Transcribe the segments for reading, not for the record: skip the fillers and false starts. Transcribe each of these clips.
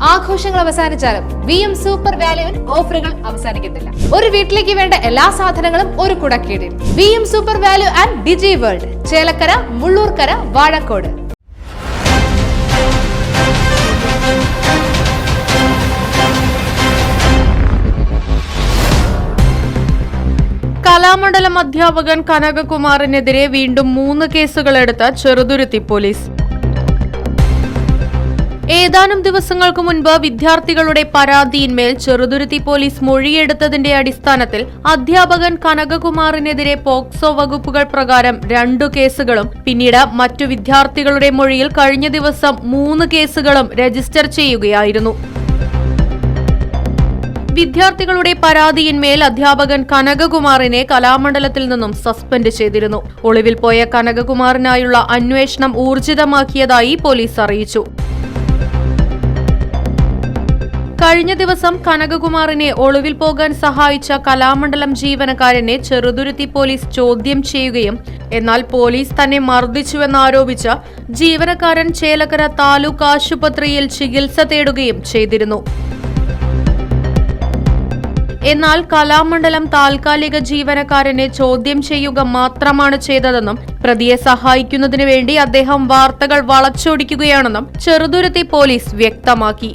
ആഘോഷങ്ങൾ അവസാനിച്ചാലും VM super വാല്യുവിൽ ഓഫറുകൾ അവസാനിക്കുന്നില്ല. ഒരു വീട്ടിലേക്ക് വേണ്ട എല്ലാ സാധനങ്ങളും ഒരു കുടക്കീഴിൽ. VM Super Value and Digi World, Chelakkara, Mullurkara, Vazhakode. Kalamandalam അധ്യാപകൻ കനകകുമാറിനെതിരെ വീണ്ടും 3 കേസുകളെടുത്ത ചെറുതുരുത്തി പോലീസ്. ഏതാനും ദിവസങ്ങൾക്ക് മുൻപ് വിദ്യാർത്ഥികളുടെ പരാതിയിന്മേൽ ചെറുതുരുത്തി പോലീസ് മൊഴിയെടുത്തതിന്റെ അടിസ്ഥാനത്തിൽ അധ്യാപകൻ കനകകുമാറിനെതിരെ പോക്സോ വകുപ്പുകൾ പ്രകാരം 2 കേസുകളും പിന്നീട് മറ്റു വിദ്യാർത്ഥികളുടെ മൊഴിയിൽ കഴിഞ്ഞ ദിവസം 3 കേസുകളും രജിസ്റ്റർ ചെയ്യുകയായിരുന്നു. വിദ്യാർത്ഥികളുടെ പരാതിയിന്മേൽ അധ്യാപകൻ കനകകുമാറിനെ കലാമണ്ഡലത്തിൽ നിന്നും സസ്പെൻഡ് ചെയ്തിരുന്നു. ഒളിവിൽ പോയ കനകകുമാറിനായുള്ള അന്വേഷണം ഊർജിതമാക്കിയതായി പോലീസ് അറിയിച്ചു. കഴിഞ്ഞ ദിവസം കനകകുമാറിനെ ഒളിവിൽ പോകാൻ സഹായിച്ച കലാമണ്ഡലം ജീവനക്കാരനെ ചെറുതുരുത്തി പോലീസ് ചോദ്യം ചെയ്യുകയും എന്നാൽ പോലീസ് തന്നെ മർദ്ദിച്ചുവെന്നാരോപിച്ച ജീവനക്കാരൻ ചേലക്കര താലൂക്ക് ആശുപത്രിയിൽ ചികിത്സ തേടുകയും ചെയ്തിരുന്നു. എന്നാൽ കലാമണ്ഡലം താൽക്കാലിക ജീവനക്കാരനെ ചോദ്യം ചെയ്യുക മാത്രമാണ് ചെയ്തതെന്നും പ്രതിയെ സഹായിക്കുന്നതിനു വേണ്ടി അദ്ദേഹം വാർത്തകൾ വളച്ചൊടിക്കുകയാണെന്നും ചെറുതുരുത്തി പോലീസ് വ്യക്തമാക്കി.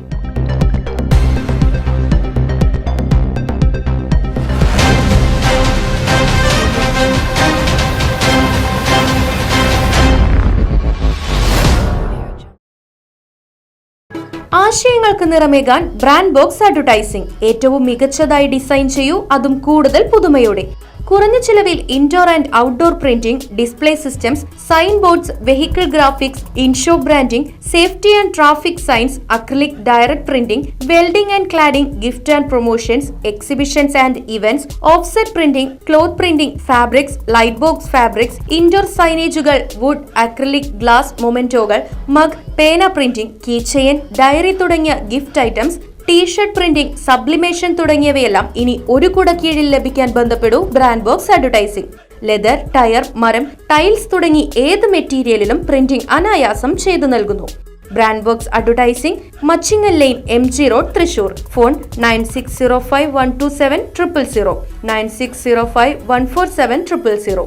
ആശയങ്ങൾക്ക് നിറമേകാൻ ബ്രാൻഡ് ബോക്സ് അഡ്വർടൈസിംഗ്. ഏറ്റവും മികച്ചതായി ഡിസൈൻ ചെയ്യൂ, അതും കൂടുതൽ പുതുമയോടെ. കുറഞ്ഞ ചിലവിൽ indoor and outdoor printing, display systems, sign boards, vehicle graphics, in shop branding, safety and traffic signs, acrylic direct printing, welding and cladding, gift and promotions, exhibitions and events, offset printing, cloth printing, fabrics, light box fabrics, indoor സൈനേജുകൾ, wood, acrylic, glass മൊമെന്റോകൾ, mug, പേന printing, key chain, diary തുടങ്ങിയ gift items, t shirt printing, sublimation തുടങ്ങിയവയെല്ലാം ഇനി ഒരു കുടക്കീഴിൽ ലഭിക്കാൻ ബന്ധപ്പെടൂ brand box advertising. Leather, tyre, മരം, ടൈൽസ് തുടങ്ങി ഏത് മെറ്റീരിയലിലും പ്രിന്റിംഗ് അനായാസം ചെയ്തു നൽകുന്നു. Brand box advertising, Machingal line, MG road, Thrissur. Phone 9605127000, 9605147000.